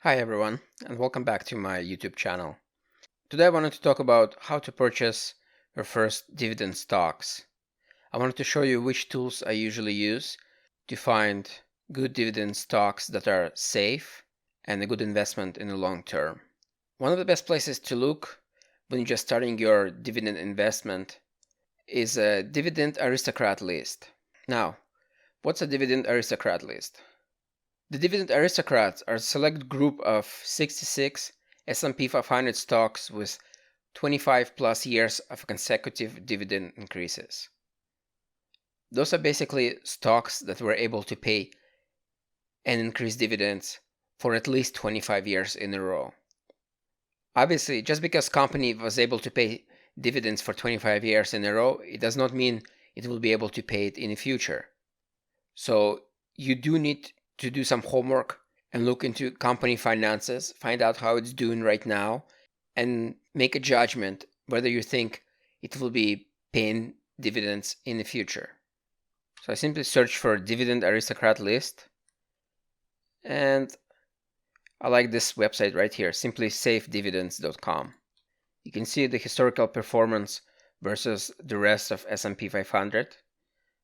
Hi everyone, and welcome back to my YouTube channel. Today I wanted to talk about how to purchase your first dividend stocks. I wanted to show you which tools I usually use to find good dividend stocks that are safe and a good investment in the long term. One of the best places to look when you're just starting your dividend investment is a Dividend Aristocrat list. Now, what's a Dividend Aristocrat list? The Dividend Aristocrats are a select group of 66 S&P 500 stocks with 25 plus years of consecutive dividend increases. Those are basically stocks that were able to pay and increase dividends for at least 25 years in a row. Obviously, just because company was able to pay dividends for 25 years in a row, it does not mean it will be able to pay it in the future. So you do need to do some homework and look into company finances, find out how it's doing right now, and make a judgment whether you think it will be paying dividends in the future. So I simply search for Dividend Aristocrat list, and I like this website right here, simplysafedividends.com. You can see the historical performance versus the rest of S&P 500.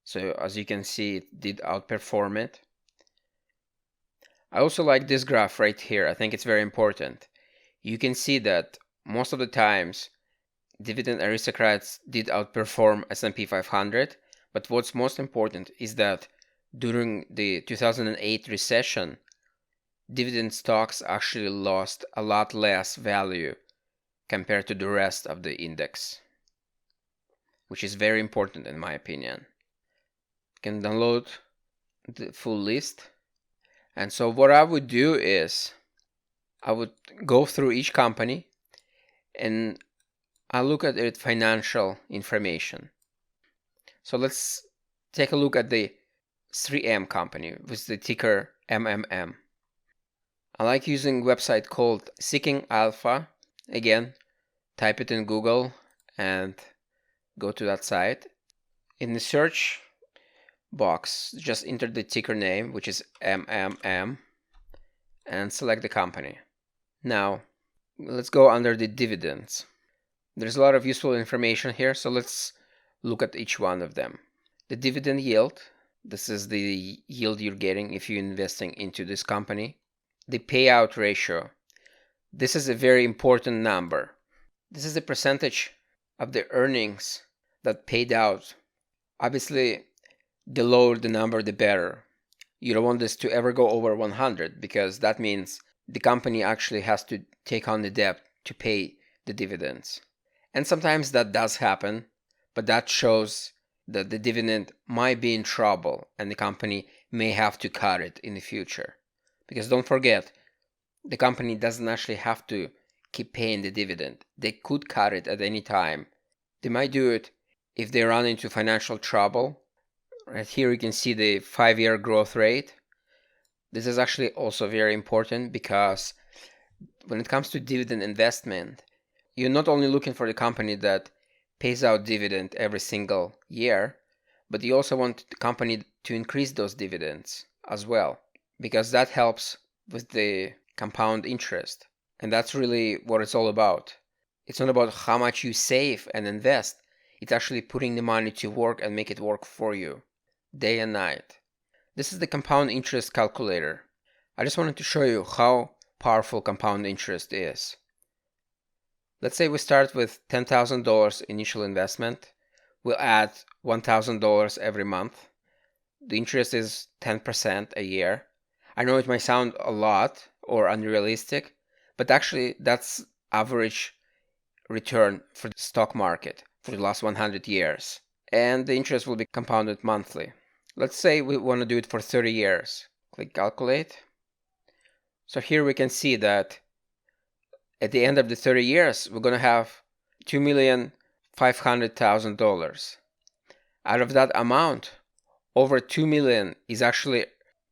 So as you can see, it did outperform it. I also like this graph right here. I think it's very important. You can see that most of the times Dividend Aristocrats did outperform S&P 500, but what's most important is that during the 2008 recession, dividend stocks actually lost a lot less value compared to the rest of the index, which is very important in my opinion. You can download the full list. And so what I would do is I would go through each company and I look at its financial information. So let's take a look at the 3M company with the ticker MMM. I like using a website called Seeking Alpha. Again, type it in Google and go to that site. In the search box, just enter the ticker name, which is MMM, and select the company. Now, let's go under the dividends. There's a lot of useful information here, so let's look at each one of them. The dividend yield, this is the yield you're getting if you're investing into this company. The payout ratio, this is a very important number. This is the percentage of the earnings that paid out. Obviously, the lower the number, the better. You don't want this to ever go over 100 because that means the company actually has to take on the debt to pay the dividends. And sometimes that does happen, but that shows that the dividend might be in trouble and the company may have to cut it in the future. Because don't forget, the company doesn't actually have to keep paying the dividend. They could cut it at any time. They might do it if they run into financial trouble. Right here you can see the 5-year growth rate. This is actually also very important because when it comes to dividend investment, you're not only looking for the company that pays out dividend every single year, but you also want the company to increase those dividends as well, because that helps with the compound interest. And that's really what it's all about. It's not about how much you save and invest. It's actually putting the money to work and make it work for you day and night. This is the compound interest calculator. I just wanted to show you how powerful compound interest is. Let's say we start with $10,000 initial investment. We'll add $1,000 every month. The interest is 10% a year. I know it might sound a lot or unrealistic, but actually that's average return for the stock market for the last 100 years. And the interest will be compounded monthly. Let's say we want to do it for 30 years. Click calculate. So here we can see that at the end of the 30 years, we're going to have $2,500,000. Out of that amount, over $2 million is actually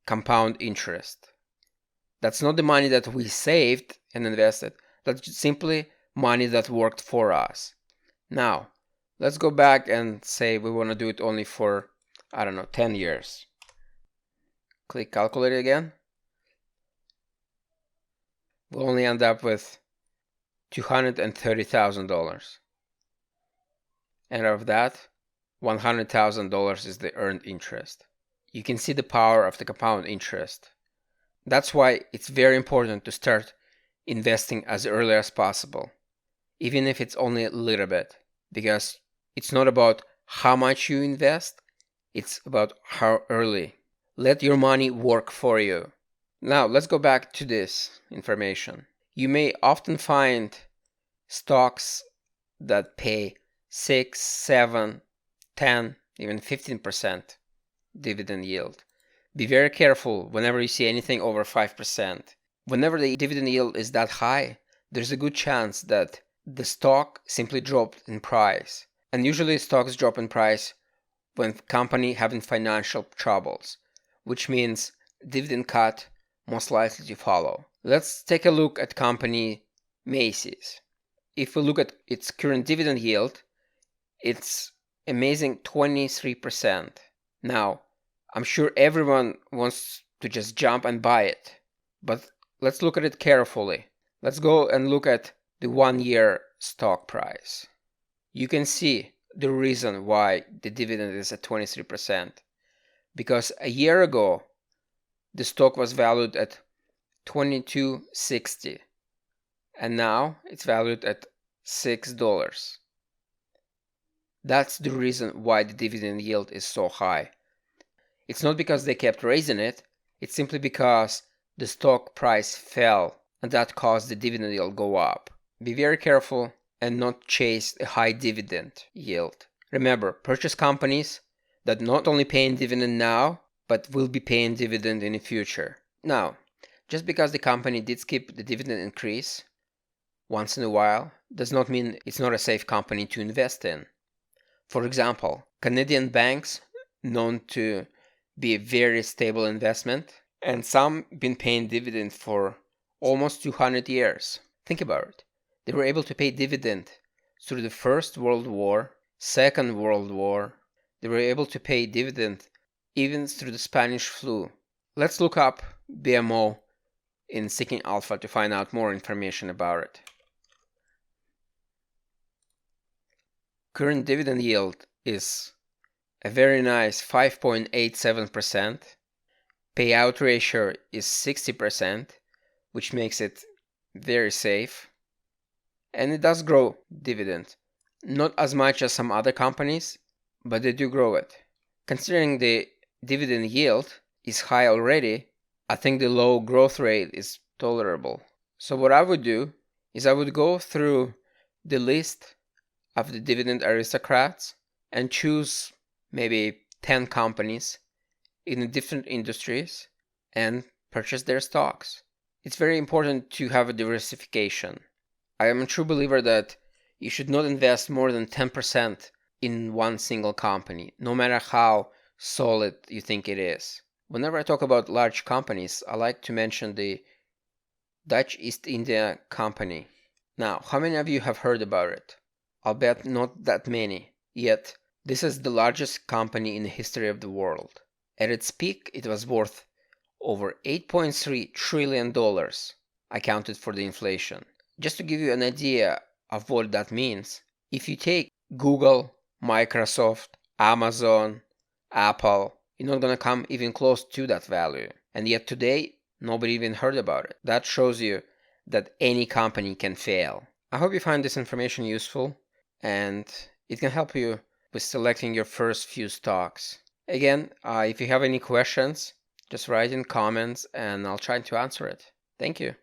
compound interest. That's not the money that we saved and invested. That's simply money that worked for us. Now, let's go back and say we want to do it only for, 10 years. Click calculate again. we'll only end up with $230,000. And out of that, $100,000 is the earned interest. You can see the power of the compound interest. That's why it's very important to start investing as early as possible, even if it's only a little bit, because it's not about how much you invest, it's about how early. Let your money work for you. Now, let's go back to this information. You may often find stocks that pay 6, 7, 10, even 15% dividend yield. Be very careful whenever you see anything over 5%. Whenever the dividend yield is that high, there's a good chance that the stock simply dropped in price. And usually stocks drop in price when company having financial troubles, which means dividend cut most likely to follow. Let's take a look at company Macy's. If we look at its current dividend yield, it's amazing 23%. Now, I'm sure everyone wants to just jump and buy it, but let's look at it carefully. Let's go and look at the 1-year stock price. You can see the reason why the dividend is at 23%. Because a year ago, the stock was valued at $22.60, and now it's valued at $6. That's the reason why the dividend yield is so high. It's not because they kept raising it, it's simply because the stock price fell, and that caused the dividend yield go up. Be very careful and not chase a high dividend yield. Remember, purchase companies that not only paying dividend now, but will be paying dividend in the future. Now, just because the company did skip the dividend increase once in a while, does not mean it's not a safe company to invest in. For example, Canadian banks, known to be a very stable investment, and some been paying dividend for almost 200 years. Think about it. They were able to pay dividend through the First World War, Second World War. They were able to pay dividend even through the Spanish flu. Let's look up BMO in Seeking Alpha to find out more information about it. Current dividend yield is a very nice 5.87%. Payout ratio is 60%, which makes it very safe. And it does grow dividend. Not as much as some other companies, but they do grow it. Considering the dividend yield is high already, I think the low growth rate is tolerable. So what I would do is I would go through the list of the dividend aristocrats and choose maybe 10 companies in different industries and purchase their stocks. It's very important to have a diversification. I am a true believer that you should not invest more than 10% in one single company, no matter how solid you think it is. Whenever I talk about large companies, I like to mention the Dutch East India Company. Now, how many of you have heard about it? I'll bet not that many. Yet, this is the largest company in the history of the world. At its peak, it was worth over $8.3 trillion, accounted for the inflation. Just to give you an idea of what that means, if you take Google, Microsoft, Amazon, Apple, you're not going to come even close to that value. And yet today, nobody even heard about it. That shows you that any company can fail. I hope you find this information useful and it can help you with selecting your first few stocks. Again, if you have any questions, just write in comments and I'll try to answer it. Thank you.